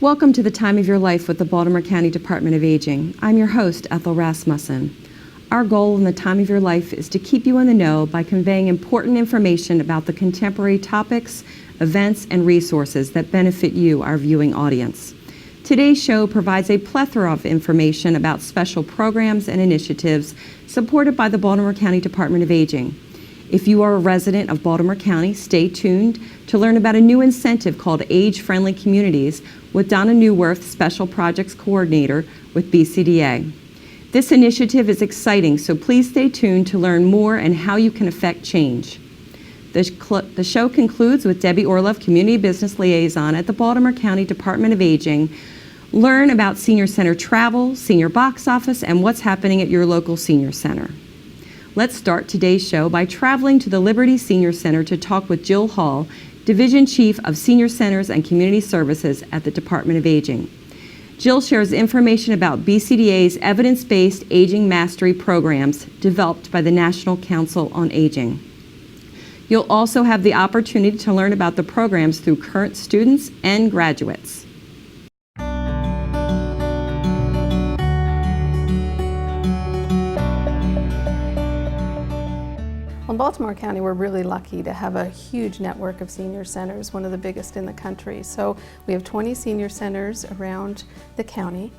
Welcome to the Time of Your Life with the Baltimore County Department of Aging. I'm your host, Ethel Rasmussen. Our goal in the Time of Your Life is to keep you in the know by conveying important information about the contemporary topics, events, and resources that benefit you, our viewing audience. Today's show provides a plethora of information about special programs and initiatives supported by the Baltimore County Department of Aging. If you are a resident of Baltimore County, stay tuned to learn about a new incentive called Age-Friendly Communities with Donna Newworth, Special Projects Coordinator with BCDA. This initiative is exciting, so please stay tuned to learn more and how you can affect change. The show concludes with Debbie Orlove, Community Business Liaison at the Baltimore County Department of Aging. Learn about senior center travel, senior box office, and what's happening at your local senior center. Let's start today's show by traveling to the Liberty Senior Center to talk with Jill Hall, Division Chief of Senior Centers and Community Services at the Department of Aging. Jill shares information about BCDA's evidence-based aging mastery programs developed by the National Council on Aging. You'll also have the opportunity to learn about the programs through current students and graduates. In Baltimore County, we're really lucky to have a huge network of senior centers, one of the biggest in the country. So we have 20 senior centers around the county.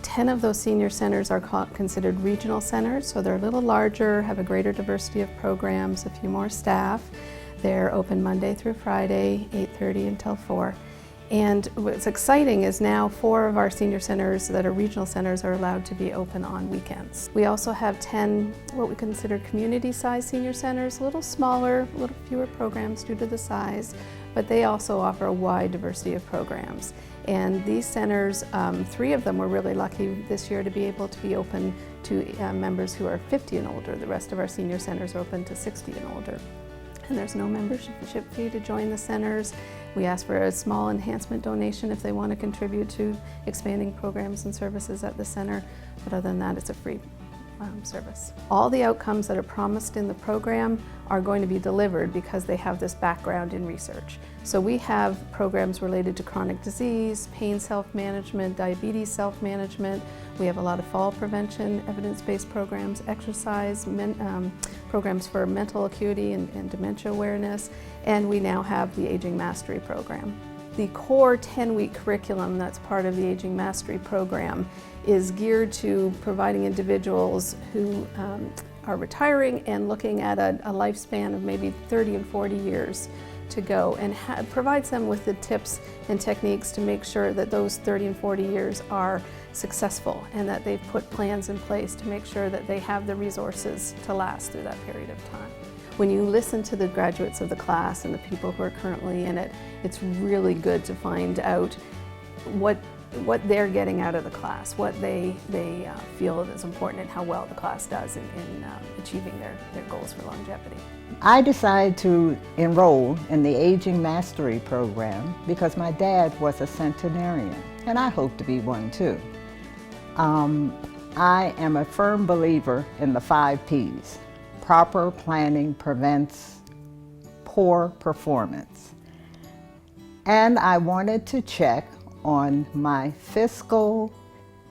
10 of those senior centers are considered regional centers, so they're a little larger, have a greater diversity of programs, a few more staff. They're open Monday through Friday, 8:30 until 4. And what's exciting is now 4 of our senior centers that are regional centers are allowed to be open on weekends. We also have 10 what we consider community-sized senior centers, a little smaller, a little fewer programs due to the size, but they also offer a wide diversity of programs. And these centers, 3 of them were really lucky this year to be able to be open to members who are 50 and older. The rest of our senior centers are open to 60 and older. And there's no membership fee to join the centers. We ask for a small enhancement donation if they want to contribute to expanding programs and services at the center, but other than that, it's a free service. All the outcomes that are promised in the program are going to be delivered because they have this background in research. So we have programs related to chronic disease, pain self-management, diabetes self-management. We have a lot of fall prevention, evidence-based programs, exercise, programs for mental acuity and dementia awareness, and we now have the Aging Mastery Program. The core 10-week curriculum that's part of the Aging Mastery Program is geared to providing individuals who are retiring and looking at a lifespan of maybe 30 and 40 years to go, and provides them with the tips and techniques to make sure that those 30 and 40 years are successful and that they've put plans in place to make sure that they have the resources to last through that period of time. When you listen to the graduates of the class and the people who are currently in it, it's really good to find out what they're getting out of the class, what they feel is important, and how well the class does in achieving their goals for longevity. I decided to enroll in the Aging Mastery Program because my dad was a centenarian, and I hope to be one too. I am a firm believer in the 5 Ps. Proper planning prevents poor performance. And I wanted to check on my fiscal,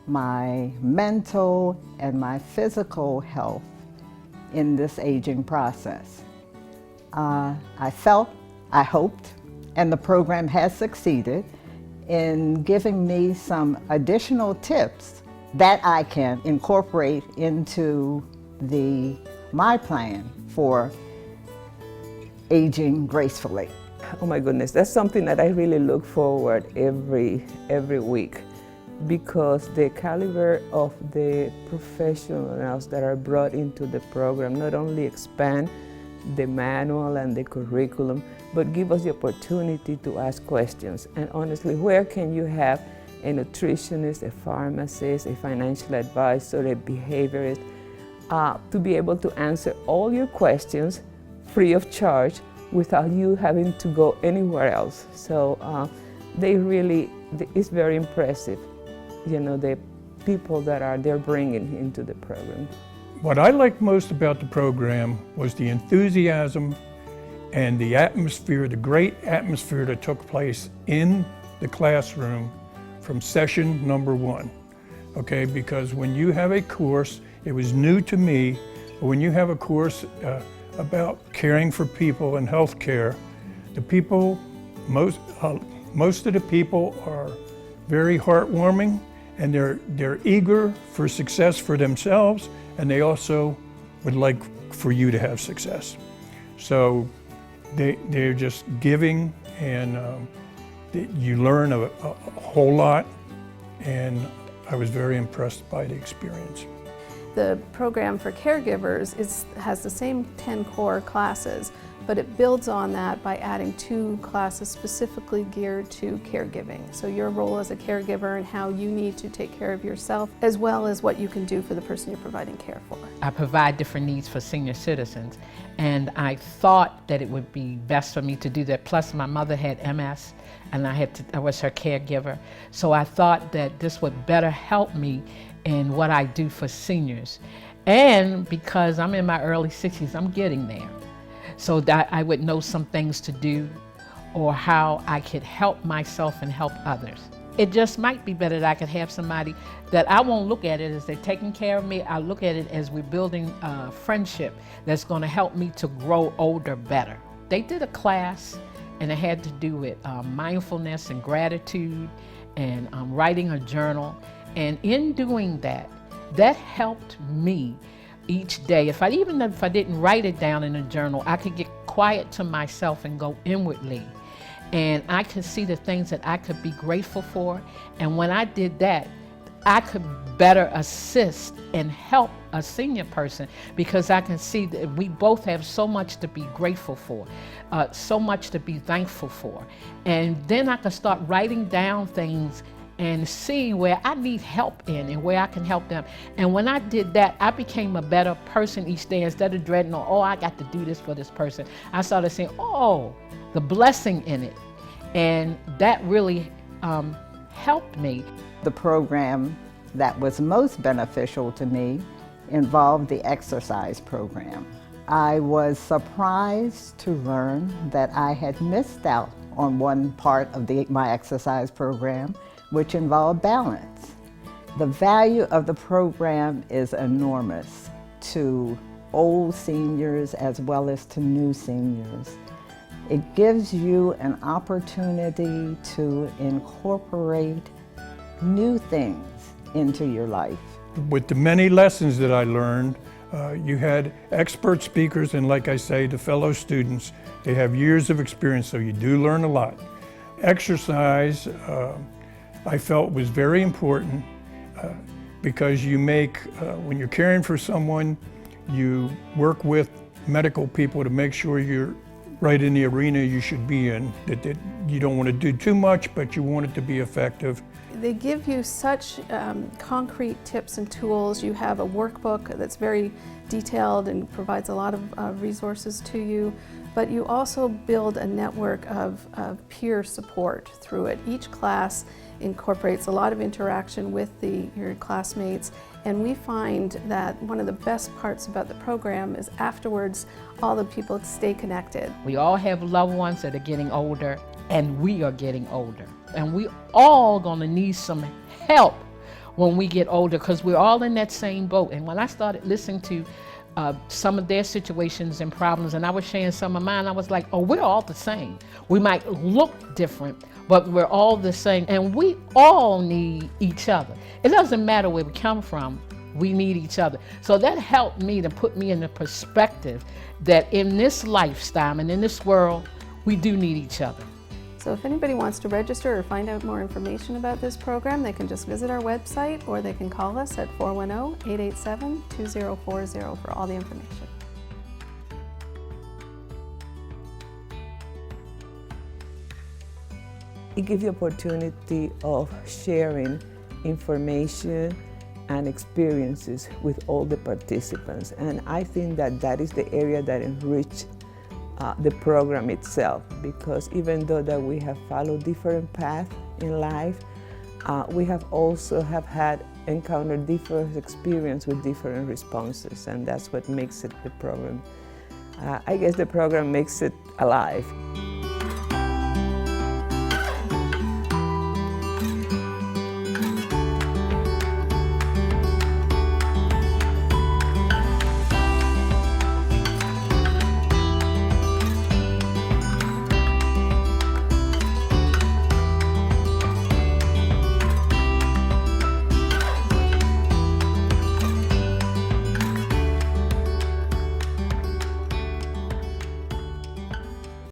my mental, and my physical health in this aging process. I felt, I hoped, and the program has succeeded in giving me some additional tips that I can incorporate into my plan for aging gracefully. Oh my goodness, that's something that I really look forward every week, because the caliber of the professionals that are brought into the program not only expand the manual and the curriculum, but give us the opportunity to ask questions. And honestly, where can you have a nutritionist, a pharmacist, a financial advisor, a behaviorist, to be able to answer all your questions free of charge without you having to go anywhere else. So it's very impressive, the people that they're bringing into the program. What I liked most about the program was the enthusiasm and the atmosphere, the great atmosphere that took place in the classroom from session number 1, okay? Because when you have a course, it was new to me, but when you have a course about caring for people and healthcare, the people, most of the people are very heartwarming, and they're eager for success for themselves, and they also would like for you to have success. So they're just giving, and you learn a whole lot, and I was very impressed by the experience. The program for caregivers has the same 10 core classes, but it builds on that by adding 2 classes specifically geared to caregiving. So your role as a caregiver and how you need to take care of yourself, as well as what you can do for the person you're providing care for. I provide different needs for senior citizens, and I thought that it would be best for me to do that. Plus my mother had MS, and I was her caregiver. So I thought that this would better help me in what I do for seniors. And because I'm in my early 60s, I'm getting there. So that I would know some things to do or how I could help myself and help others. It just might be better that I could have somebody that I won't look at it as they're taking care of me. I look at it as we're building a friendship that's going to help me to grow older better. They did a class, and it had to do with mindfulness and gratitude and writing a journal. And in doing that, that helped me each day. Even if I didn't write it down in a journal, I could get quiet to myself and go inwardly. And I could see the things that I could be grateful for. And when I did that, I could better assist and help a senior person, because I can see that we both have so much to be grateful for, so much to be thankful for. And then I could start writing down things and seeing where I need help in and where I can help them. And when I did that, I became a better person each day. Instead of dreading, oh, I got to do this for this person, I started saying, oh, the blessing in it. And that really helped me. The program that was most beneficial to me involved the exercise program. I was surprised to learn that I had missed out on one part of my exercise program, which involved balance. The value of the program is enormous to old seniors as well as to new seniors. It gives you an opportunity to incorporate new things into your life. With the many lessons that I learned, you had expert speakers, and like I say, the fellow students, they have years of experience, so you do learn a lot. Exercise, I felt was very important because you make, when you're caring for someone, you work with medical people to make sure you're right in the arena you should be in, that you don't want to do too much, but you want it to be effective. They give you such concrete tips and tools. You have a workbook that's very detailed and provides a lot of resources to you, but you also build a network of peer support through it. Each class incorporates a lot of interaction with your classmates, and we find that one of the best parts about the program is afterwards all the people stay connected. We all have loved ones that are getting older, and we are getting older. And we all gonna need some help when we get older, because we're all in that same boat. And when I started listening to some of their situations and problems, and I was sharing some of mine, I was like, oh, we're all the same. We might look different, but we're all the same, and we all need each other. It doesn't matter where we come from, we need each other. So that helped me to put me in the perspective that in this lifestyle and in this world, we do need each other. So if anybody wants to register or find out more information about this program, they can just visit our website, or they can call us at 410-887-2040 for all the information. It gives the opportunity of sharing information and experiences with all the participants. And I think that that is the area that enriched the program itself, because even though that we have followed different paths in life, we have also encountered different experience with different responses, and that's what makes it the program. I guess the program makes it alive.